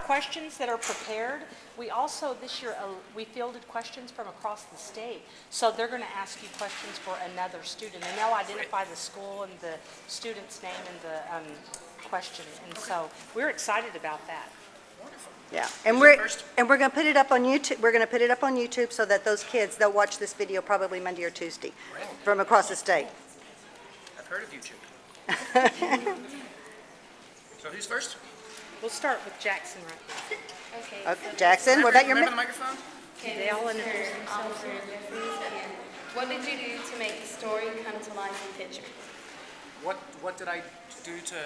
questions that are prepared, we also, this year, we fielded questions from across the state. So they're going to ask you questions for another student, and they'll identify the school and the student's name in the question. And so we're excited about that. Yeah, and we're going to put it up on YouTube. We're going to put it up on YouTube so that those kids, they'll watch this video probably Monday or Tuesday from across the state. I've heard of YouTube. So who's first? We'll start with Jackson right here. Okay, Jackson, what about your remember the microphone? They all introduce themselves. What did you do to make the story come to life in picture? What did I do to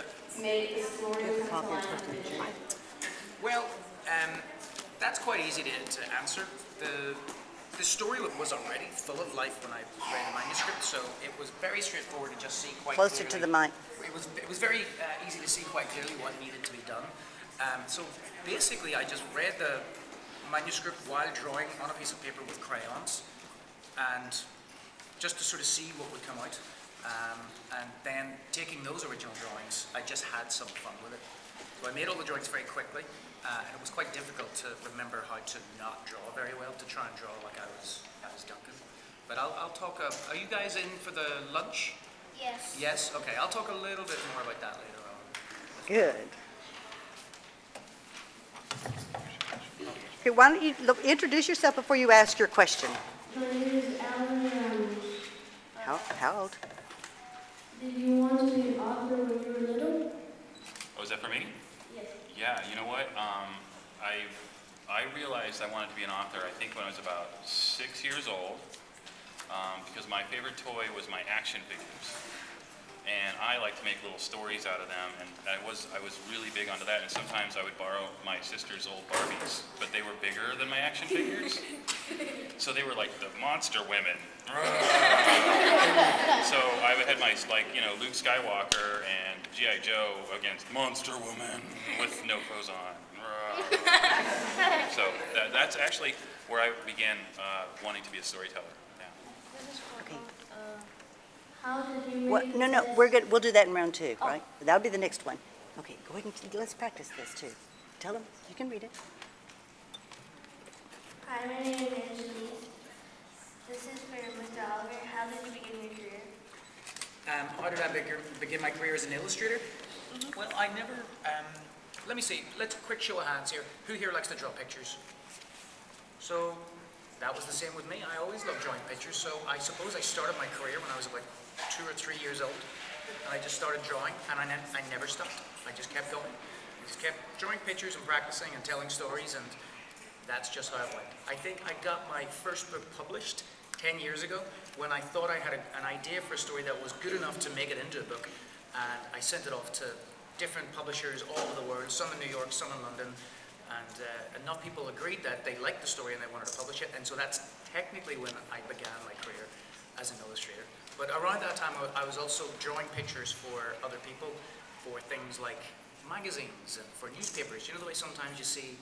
Make the story come to life in picture. Well, that's quite easy to answer. The story was already full of life when I read the manuscript, so it was very straightforward to just see quite Closer clearly. to the mic. It was very easy to see quite clearly what needed to be done. So basically, I just read the manuscript while drawing on a piece of paper with crayons, and just to sort of see what would come out. And then taking those original drawings, I just had some fun with it. So I made all the drawings very quickly, and it was quite difficult to remember how to not draw very well, to try and draw like I was Duncan. But I'll talk, are you guys in for the lunch? Yes. Yes? Okay, I'll talk a little bit more about that later on. Good. Okay, why don't you introduce yourself before you ask your question? My name is Alan. How old? Did you want to be an author when you were little? Oh, is that for me? Yes. Yeah, you know what? I realized I wanted to be an author, I think when I was about 6 years old, because my favorite toy was my action figures. And I like to make little stories out of them, and I was really big onto that, and sometimes I would borrow my sister's old Barbies, but they were bigger than my action figures. So they were like the monster women. So I had my, Luke Skywalker and G.I. Joe against monster woman with no clothes on. So that's actually where I began wanting to be a storyteller. Yeah. Okay. How did you What? make No, we'll do that in round 2, right? That'll be the next one. Okay, go ahead and let's practice this too. Tell them, you can read it. Hi, my name is Angelique. This is for Mr. Oliver. How did you begin your career? How did I begin my career as an illustrator? Well, I never, let me see, let's quick show of hands here. Who here likes to draw pictures? So, that was the same with me. I always loved drawing pictures, so I suppose I started my career when I was about 2 or 3 years old. And I just started drawing, and I never stopped. I just kept going. I just kept drawing pictures and practicing and telling stories, and that's just how it went. I think I got my first book published 10 years ago when I thought I had an idea for a story that was good enough to make it into a book. And I sent it off to different publishers all over the world, some in New York, some in London. And enough people agreed that they liked the story and they wanted to publish it. And so that's technically when I began my career as an illustrator. But around that time, I was also drawing pictures for other people, for things like magazines and for newspapers. You know the way sometimes you see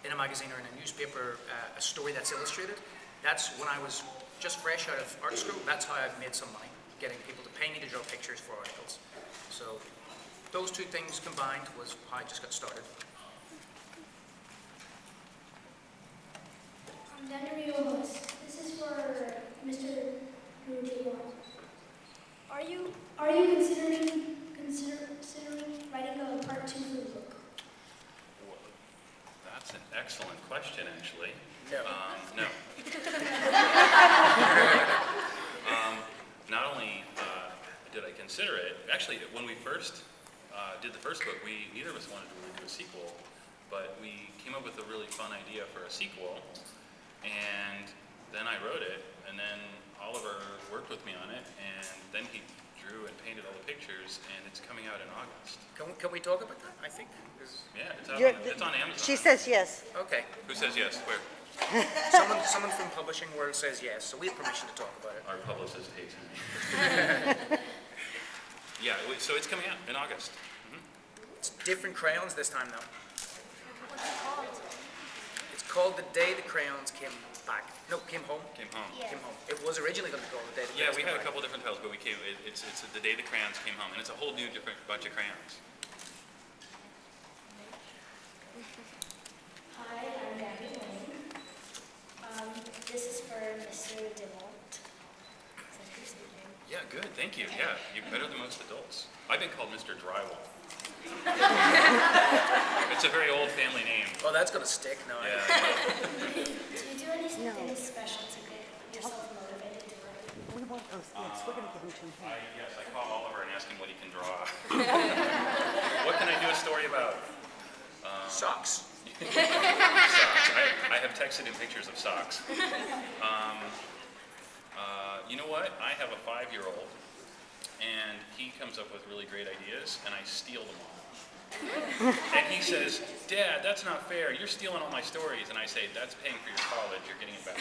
in a magazine or in a newspaper a story that's illustrated? That's when I was just fresh out of art school. That's how I made some money, getting people to pay me to draw pictures for articles. So those two things combined was how I just got started. Daywalt. This is for Mr. Daywalt. Are you considering writing a part 2 for the book? Well, that's an excellent question, actually. No. No. Not only did I consider it, actually, when we first did the first book, neither of us wanted to really do a sequel, but we came up with a really fun idea for a sequel. And then I wrote it, and then Oliver worked with me on it, and then he drew and painted all the pictures, and it's coming out in August. Can we talk about that, I think? Yeah, it's on Amazon. She says yes. Okay. Who says yes? Where? Someone from publishing world says yes, so we have permission to talk about it. Our publicist hates me. Yeah, so it's coming out in August. It's different crayons this time, though. It's called The Day the Crayons Came Back. No, Came Home. Came home. Yeah. Came Home. It was originally going to be called The Day the Yeah, Crayons we Came had a Back. couple different titles, but it's The Day the Crayons Came Home, and it's a whole new different bunch of crayons. good, thank you. Yeah, you're better than most adults. I've been called Mr. Drywall. It's a very old family name. Oh, that's gonna stick now. Yeah. Do you do anything special to get yourself motivated to write? We want those, yes, we're gonna give them to him. Yes, I call Oliver and ask him what he can draw. What can I do a story about? Socks. Socks. I have texted him pictures of socks. You know what? I have a 5-year-old, and he comes up with really great ideas, and I steal them all. And he says, Dad, that's not fair. You're stealing all my stories. And I say, that's paying for your college. You're getting it back.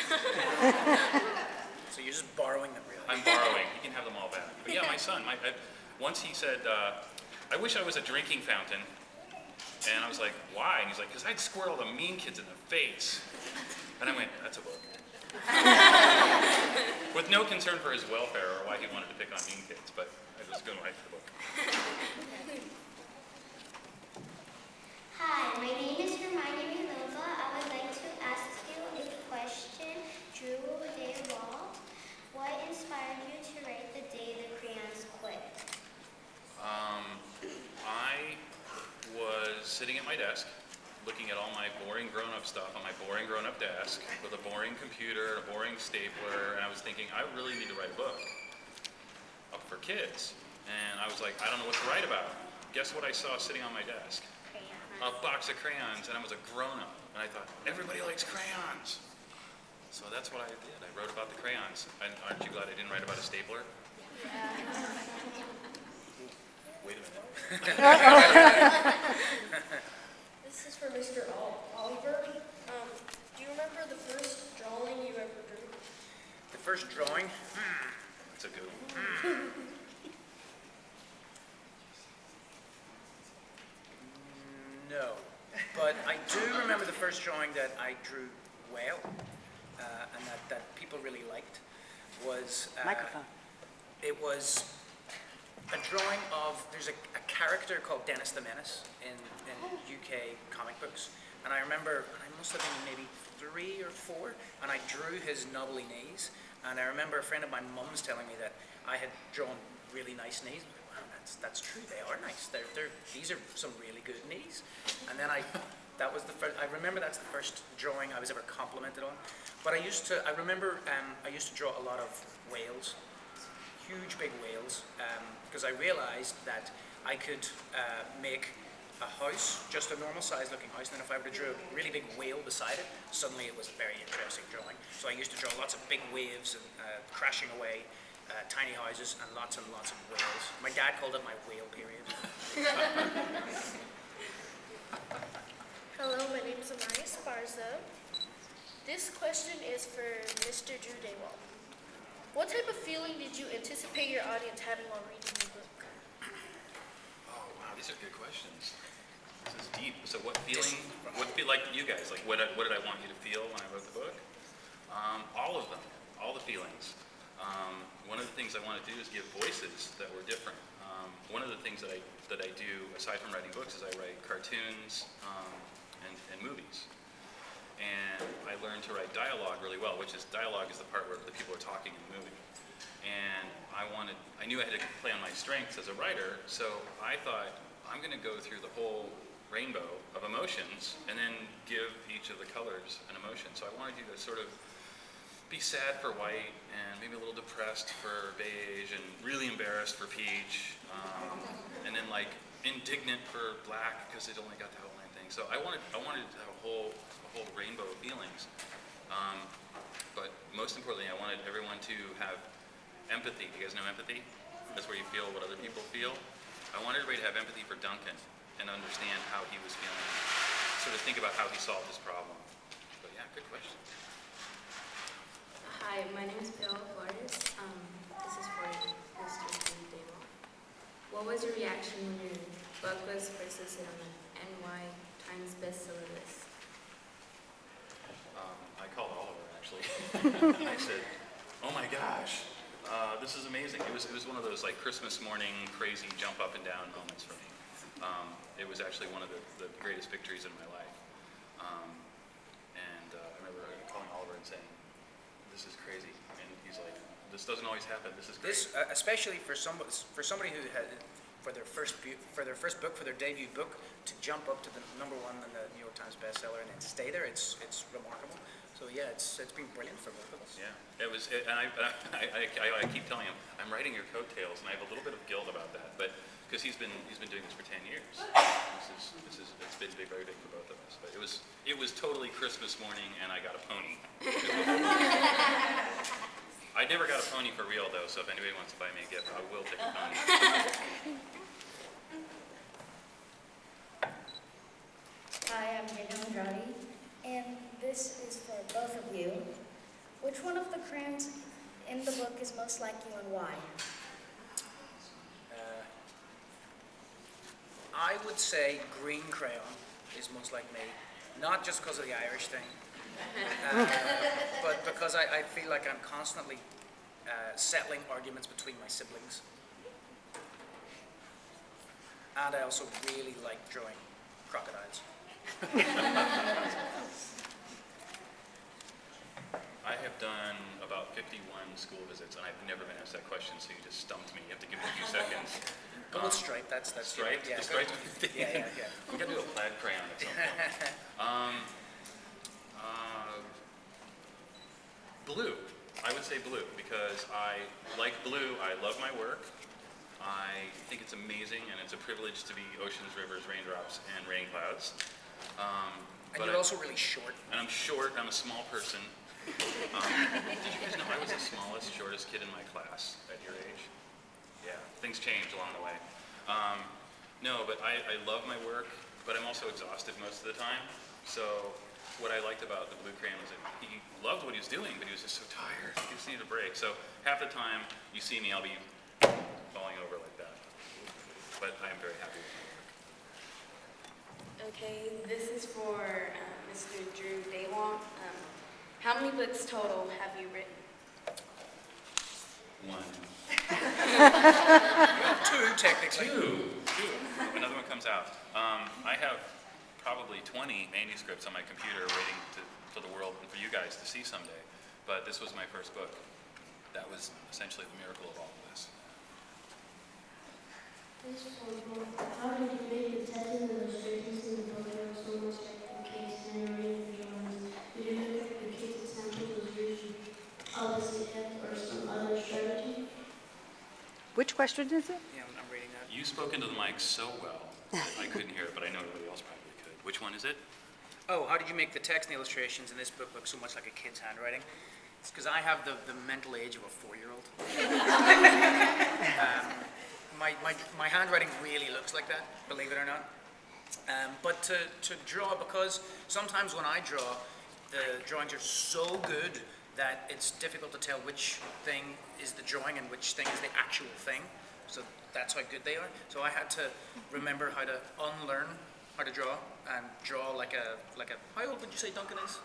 So you're just borrowing them, really? I'm borrowing. He can have them all back. But yeah, my son, once he said, I wish I was a drinking fountain. And I was like, why? And he's like, because I'd squirt all the mean kids in the face. And I went, that's a book. With no concern for his welfare or why he wanted to pick on mean kids, but I was going to write the book. Hi, my name is Hermione Milva. I would like to ask you a question. Drew Daywalt, what inspired you to write The Day the Crayons Quit? I was sitting at my desk, looking at all my boring grown-up stuff on my boring grown-up desk with a boring computer, a boring stapler, and I was thinking, I really need to write a book for kids. And I was like, I don't know what to write about. Guess what I saw sitting on my desk? A box of crayons, and I was a grown-up. And I thought, everybody likes crayons. So that's what I did. I wrote about the crayons. And aren't you glad I didn't write about a stapler? Wait a minute. This is for Mr. Oliver. Do you remember the first drawing you ever drew? The first drawing? That's a good one. No. But I do remember the first drawing that I drew well, and that people really liked, was... Microphone. It was a drawing of, there's a character called Dennis the Menace in UK comic books. And I remember, I must have been maybe 3 or 4, and I drew his knobbly knees. And I remember a friend of my mum's telling me that I had drawn really nice knees. Wow, that's true, they are nice. These are some really good knees. And then that was the first, I remember that's the first drawing I was ever complimented on. But I remember I used to draw a lot of whales. Huge big whales, because I realized that I could make a house, just a normal size looking house, and then if I were to draw a really big whale beside it, suddenly it was a very interesting drawing. So I used to draw lots of big waves and crashing away, tiny houses and lots of whales. My dad called it my whale period. Hello, my name is Amaya Sparza. This question is for Mr. Drew Daywalt. What type of feeling did you anticipate your audience having while reading the book? Oh, wow, these are good questions. This is deep. So what feeling, like you guys, like what did I want you to feel when I wrote the book? All of them, all the feelings. One of the things I want to do is give voices that were different. One of the things that I do, aside from writing books, is I write cartoons and movies. And I learned to write dialogue really well, dialogue is the part where the people are talking in the movie. And I knew I had to play on my strengths as a writer, so I thought, I'm going to go through the whole rainbow of emotions and then give each of the colors an emotion. So I wanted you to sort of be sad for white and maybe a little depressed for beige and really embarrassed for peach, and then like indignant for black because it only got the outline thing. So I wanted to have a whole rainbow of feelings. But most importantly, I wanted everyone to have empathy. You guys know empathy? That's where you feel what other people feel. I wanted everybody to have empathy for Duncan and understand how he was feeling. Sort of think about how he solved his problem. But yeah, good question. Hi, my name is Bill Flores. This is for Mr. Daywalt. What was your reaction when your book was first listed on the NY Times bestseller list? I called Oliver actually. I said, "Oh my gosh, this is amazing!" It was one of those like Christmas morning crazy jump up and down moments for me. It was actually one of the greatest victories in my life. I remember calling Oliver and saying, "This is crazy," and he's like, This doesn't always happen. This is great. This, especially for somebody who had, for their first book, for their debut book, to jump up to the #1 in the New York Times bestseller and then stay there, it's remarkable. So yeah, it's been brilliant for both of us. Yeah, and I keep telling him, I'm writing your coattails, and I have a little bit of guilt about that, but, because he's been doing this for 10 years. It's been very big for both of us, but it was totally Christmas morning, and I got a pony. I never got a pony for real, though, so if anybody wants to buy me a gift, I will take a pony. Hi, I'm Daniel Andrade, and this is for both of you. Which one of the crayons in the book is most like you and why? I would say green crayon is most like me, not just because of the Irish thing, but because I feel like I'm constantly settling arguments between my siblings. And I also really like drawing crocodiles. I have done about 51 school visits, and I've never been asked that question, so you just stumped me. You have to give me a few seconds. Go with stripe, that's Striped? yeah. The striped? Yeah. We gotta do a plaid crayon at some point. Blue. I would say blue, because I like blue. I love my work. I think it's amazing, and it's a privilege to be oceans, rivers, raindrops, and rain clouds. And you're also really short. And I'm short. I'm a small person. Did you guys know I was the smallest, shortest kid in my class at your age? Yeah, things change along the way. No, but I love my work, but I'm also exhausted most of the time. So what I liked about the blue crayon was that he loved what he was doing, but he was just so tired. He just needed a break. So half the time you see me, I'll be falling over like that. But I am very happy with my work. Okay, this is for Mr. Drew Daywalt. How many books total have you written? 1. 2, technically. 2. Another one comes out. I have probably 20 manuscripts on my computer waiting for the world and for you guys to see someday. But this was my first book. That was essentially the miracle of all of this. This is for both. How did you make the text and illustrations in the book that was so much like the kids narrating the drawings? Did you look at the kids' examples of using opposite head or some other strategy? Which question is it? Yeah, I'm reading that. You spoke into the mic so well, I couldn't hear it, but I know everybody else probably could. Which one is it? Oh, how did you make the text and illustrations in this book look so much like a kid's handwriting? It's because I have the mental age of a 4-year-old. My handwriting really looks like that, believe it or not. But to draw, because sometimes when I draw, the drawings are so good that it's difficult to tell which thing is the drawing and which thing is the actual thing. So that's how good they are. So I had to remember how to unlearn how to draw and draw like a how old would you say Duncan is?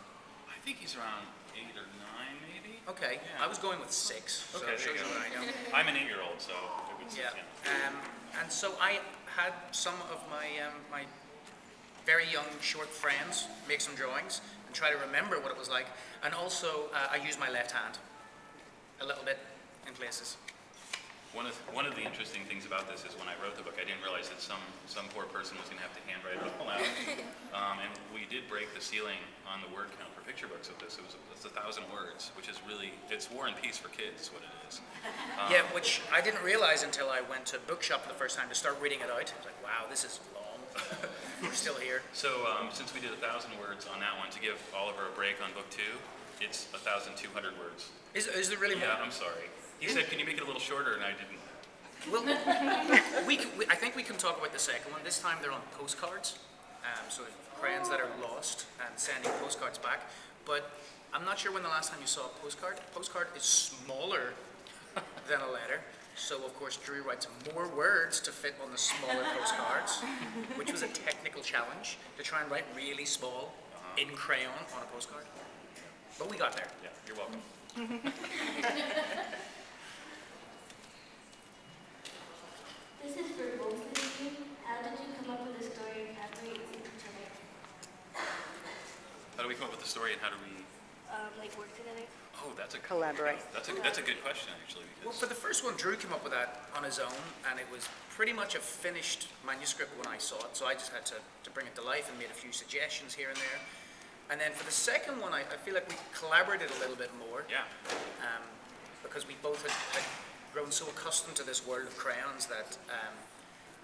I think he's around 8 or 9, maybe. Okay, Yeah. I was going with 6. So Okay, it shows there you you go. what I know. I'm an 8-year-old, so it was, Yeah. And so I had some of my my very young short friends make some drawings and try to remember what it was like. And also I use my left hand a little bit in places. One of the interesting things about this is when I wrote the book, I didn't realize that some poor person was going to have to handwrite it all out. And we did break the ceiling on the word count for picture books with this. It's 1,000 words, which is really, it's War and Peace for kids, is what it is. Yeah, which I didn't realize until I went to bookshop for the first time to start reading it out. I was like, wow, this is long. We're still here. So since we did 1,000 words on that one, to give Oliver a break on book 2, it's 1,200 words. Is there really more? Yeah, I'm sorry. He said, can you make it a little shorter? And I didn't. Well, I think we can talk about the second one. This time they're on postcards, so crayons that are lost and sending postcards back. But I'm not sure when the last time you saw a postcard. A postcard is smaller than a letter, so of course Drew writes more words to fit on the smaller postcards, which was a technical challenge to try and write really small in crayon on a postcard. But we got there. Yeah, you're welcome. This is for both of you. How did you come up with the story of Happily Each Other? How do we come up with the story and how do we... Like work together? Oh, that's a Collaborate. That's a good question actually. Well, Because for the first one, Drew came up with that on his own, and it was pretty much a finished manuscript when I saw it, so I just had to bring it to life and made a few suggestions here and there. And then for the second one, I feel like we collaborated a little bit more. yeah, Because we both had grown so accustomed to this world of crayons that,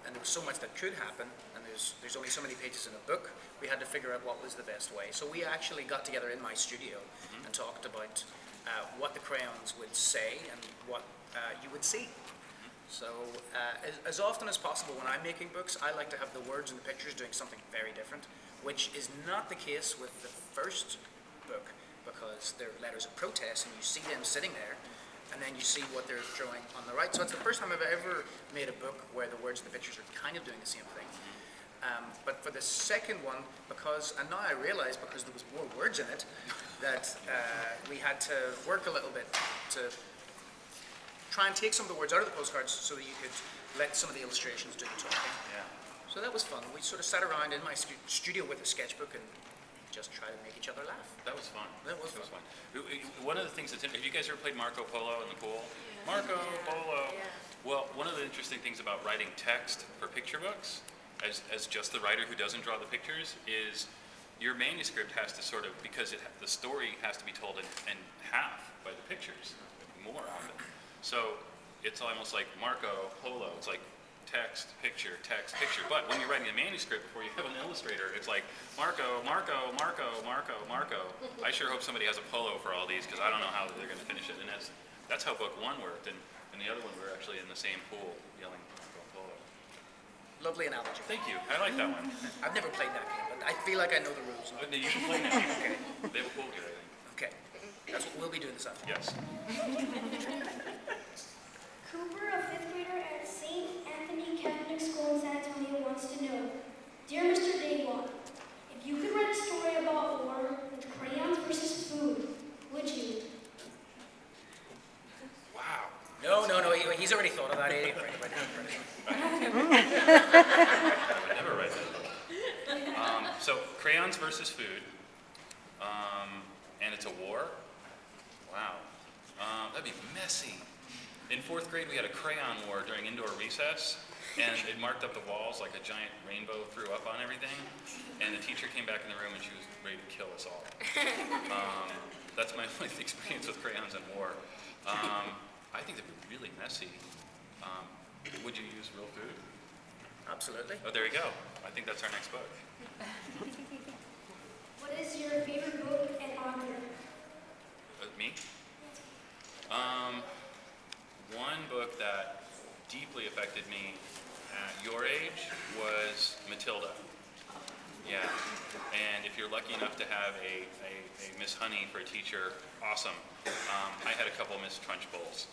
and there was so much that could happen, and there's only so many pages in a book, we had to figure out what was the best way. So we actually got together in my studio and talked about what the crayons would say and what you would see. So as often as possible when I'm making books, I like to have the words and the pictures doing something very different, which is not the case with the first book, because they're letters of protest and you see them sitting there and then you see what they're drawing on the right. So it's the first time I've ever made a book where the words and the pictures are kind of doing the same thing. But for the second one, and now I realize because there was more words in it, that we had to work a little bit to try and take some of the words out of the postcards so that you could let some of the illustrations do the talking. yeah. So that was fun. We sort of sat around in my studio with a sketchbook and just try to make each other laugh. That was fun. That was fun. One of the things have you guys ever played Marco Polo in the pool? Marco Polo. Yeah. Well, one of the interesting things about writing text for picture books, as just the writer who doesn't draw the pictures, is your manuscript has to sort of, because the story has to be told in half by the pictures, more often. So it's almost like Marco Polo. It's like text, picture, text, picture. But when you're writing a manuscript before you have an illustrator, it's like Marco, Marco, Marco, Marco, Marco. I sure hope somebody has a polo for all these because I don't know how they're going to finish it. And that's how book one worked. And the other one, we were actually in the same pool yelling Marco Polo. Lovely analogy. Thank you. I like that one. I've never played that game, but I feel like I know the rules. But you can play now. Okay. They have a pool here, I think. Okay. That's what we'll be doing this afternoon. Yes. Cooper, a fifth grader at St. Anthony Catholic School in San Antonio, wants to know, Dear Mr. Daywalt, if you could write a story about war with crayons versus food, would you? Wow. No, he's already thought of that. He ain't right about that. I would never write that book. So crayons versus food, and it's a war. Wow, that'd be messy. In fourth grade, we had a crayon war during indoor recess, and it marked up the walls like a giant rainbow threw up on everything. And the teacher came back in the room, and she was ready to kill us all. That's my only experience with crayons and war. I think that'd be really messy. Would you use real food? Absolutely. Oh, there you go. I think that's our next book. What is your favorite book and author? Me? One book that deeply affected me at your age was Matilda. Yeah, and if you're lucky enough to have a Miss Honey for a teacher, awesome. I had a couple Miss Trunchbulls.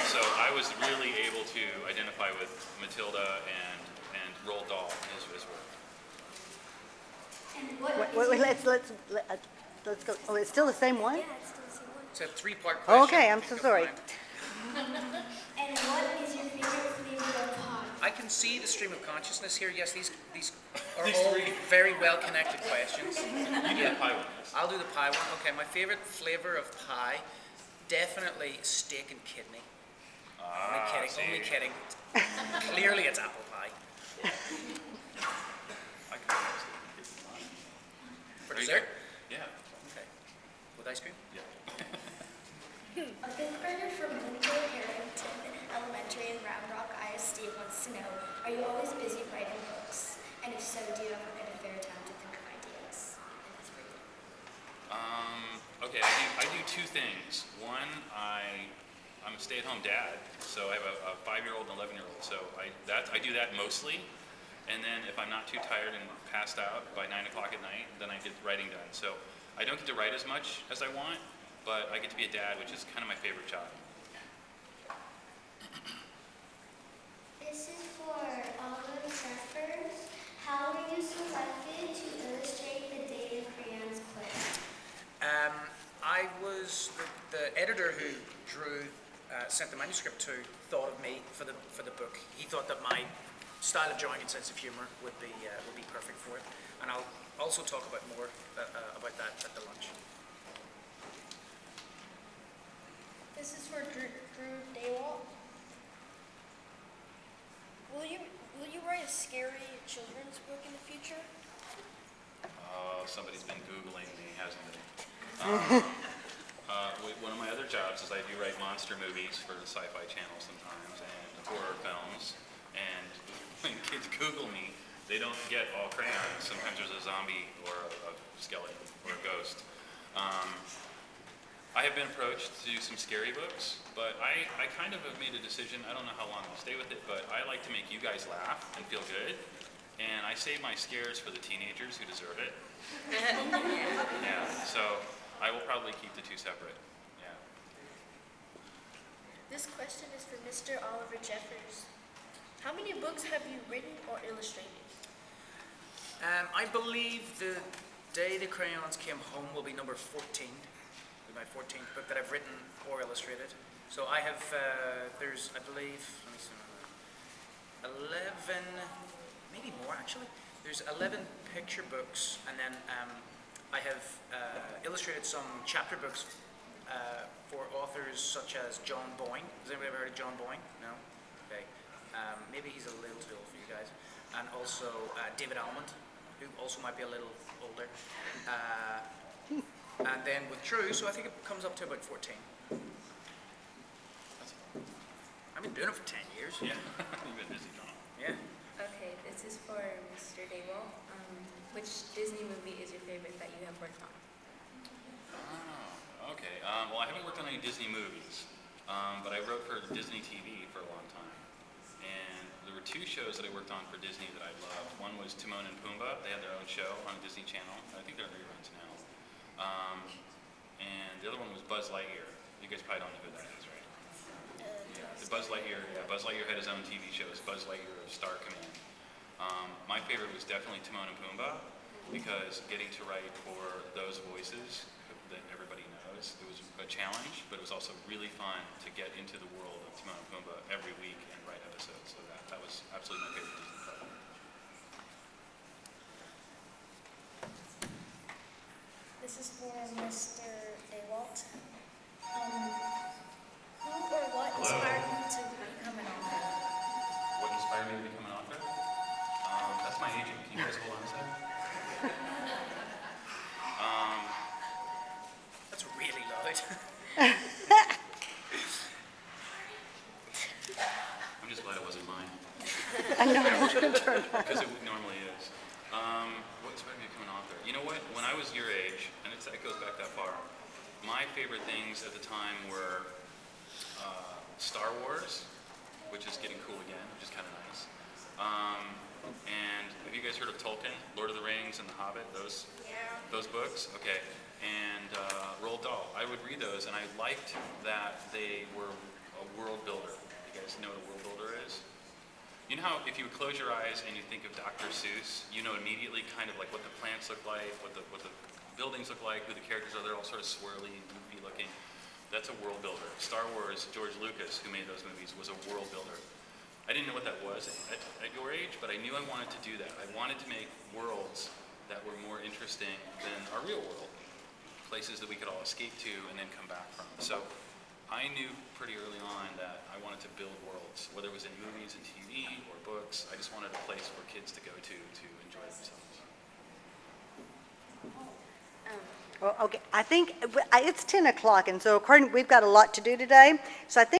So I was really able to identify with Matilda and Roald Dahl, his work. And what Wait, let's go. Oh, it's still the same one? Yeah, it's still the same one. It's a three-part question. Okay, I'm so sorry. And what is your favorite flavor of pie? I can see the stream of consciousness here. Yes, these are all very well-connected questions. You do the pie one. I'll do the pie one. Okay, my favorite flavor of pie, definitely steak and kidney. Only kidding. Clearly it's apple pie. I can For There you dessert? go. Yeah. Okay. With ice cream? Yeah. A fifth grader from Windsor Harrington Elementary in Round Rock ISD wants to know, are you always busy writing books? And if so, do you ever get a fair time to think of ideas? And that's for you. Okay, I do two things. One, I'm a stay-at-home dad, so I have a 5-year-old and 11-year-old. So I do that mostly, and then if I'm not too tired and passed out by 9 o'clock at night, then I get writing done. So I don't get to write as much as I want, but I get to be a dad, which is kind of my favorite job. This is for all the surfers. How were you selected to illustrate the day of Crayons Quit? I was the editor who sent the manuscript to thought of me for the book. He thought that my style of drawing and sense of humor would be perfect for it. And I'll also talk about more about that at the lunch. This is for Drew Daywalt. Will you write a scary children's book in the future? Somebody's been Googling me, hasn't they? One of my other jobs is I do write monster movies for the Sci-Fi Channel sometimes and horror films. And when kids Google me, they don't get all crayons. Sometimes there's a zombie or a skeleton or a ghost. I have been approached to do some scary books, but I kind of have made a decision. I don't know how long I'll stay with it, but I like to make you guys laugh and feel good. And I save my scares for the teenagers who deserve it. Yeah, so I will probably keep the two separate. Yeah. This question is for Mr. Oliver Jeffers. How many books have you written or illustrated? I believe the day the crayons came home will be number 14. Will be my 14th book that I've written or illustrated. So I have, there's, I believe, let me see, 11, maybe more actually. There's 11 picture books, and then I have illustrated some chapter books for authors such as John Boyne. Has anybody ever heard of John Boyne? No? Okay. Maybe he's a little too old for you guys. And also David Almond, who also might be a little older. And then with Drew, so I think it comes up to about 14. I've been doing it for 10 years. Yeah, you've been busy, John. Yeah. Okay, this is for Mr. Daywalt. Which Disney movie is your favorite that you have worked on? Oh, okay. Well, I haven't worked on any Disney movies, but I wrote for Disney TV for a long time. And there were two shows that I worked on for Disney that I loved. One was Timon and Pumbaa. They had their own show on Disney Channel. I think they're in reruns now. And the other one was Buzz Lightyear. You guys probably don't know who that is, right? Yeah, the Buzz Lightyear. Yeah, Buzz Lightyear had his own TV show. It was Buzz Lightyear of Star Command. My favorite was definitely Timon and Pumbaa because getting to write for those voices that everybody knows, it was a challenge, but it was also really fun to get into the world of Timon and Pumbaa every week and write episodes. So that was absolutely my favorite Disney project. This is for Mr. Daywalt. Who or what inspired you to become an author? What inspired me to become an author? That's my agent. Can you guys hold on a second? That's really loud. I'm just glad it wasn't mine. I know, I was going to turn around. Because it normally is. What inspired me to become an author? You know what? When I was your age, and it goes back that far, my favorite things at the time were Star Wars, which is getting cool again, which is kind of nice. And have you guys heard of Tolkien? Lord of the Rings and The Hobbit, those books? Okay. And Roald Dahl. I would read those, and I liked that they were a world builder. You guys know what a world builder is? You know how if you close your eyes and you think of Dr. Seuss, you know immediately kind of like what the plants look like, what the buildings look like, who the characters are. They're all sort of swirly and goofy looking. That's a world builder. Star Wars, George Lucas, who made those movies, was a world builder. I didn't know what that was at your age, but I knew I wanted to do that. I wanted to make worlds that were more interesting than our real world, places that we could all escape to and then come back from. So I knew pretty early on that I wanted to build worlds, whether it was in movies and TV or books. I just wanted a place for kids to go to enjoy themselves. Well, okay, I think it's 10 o'clock, and so we've got a lot to do today. So I think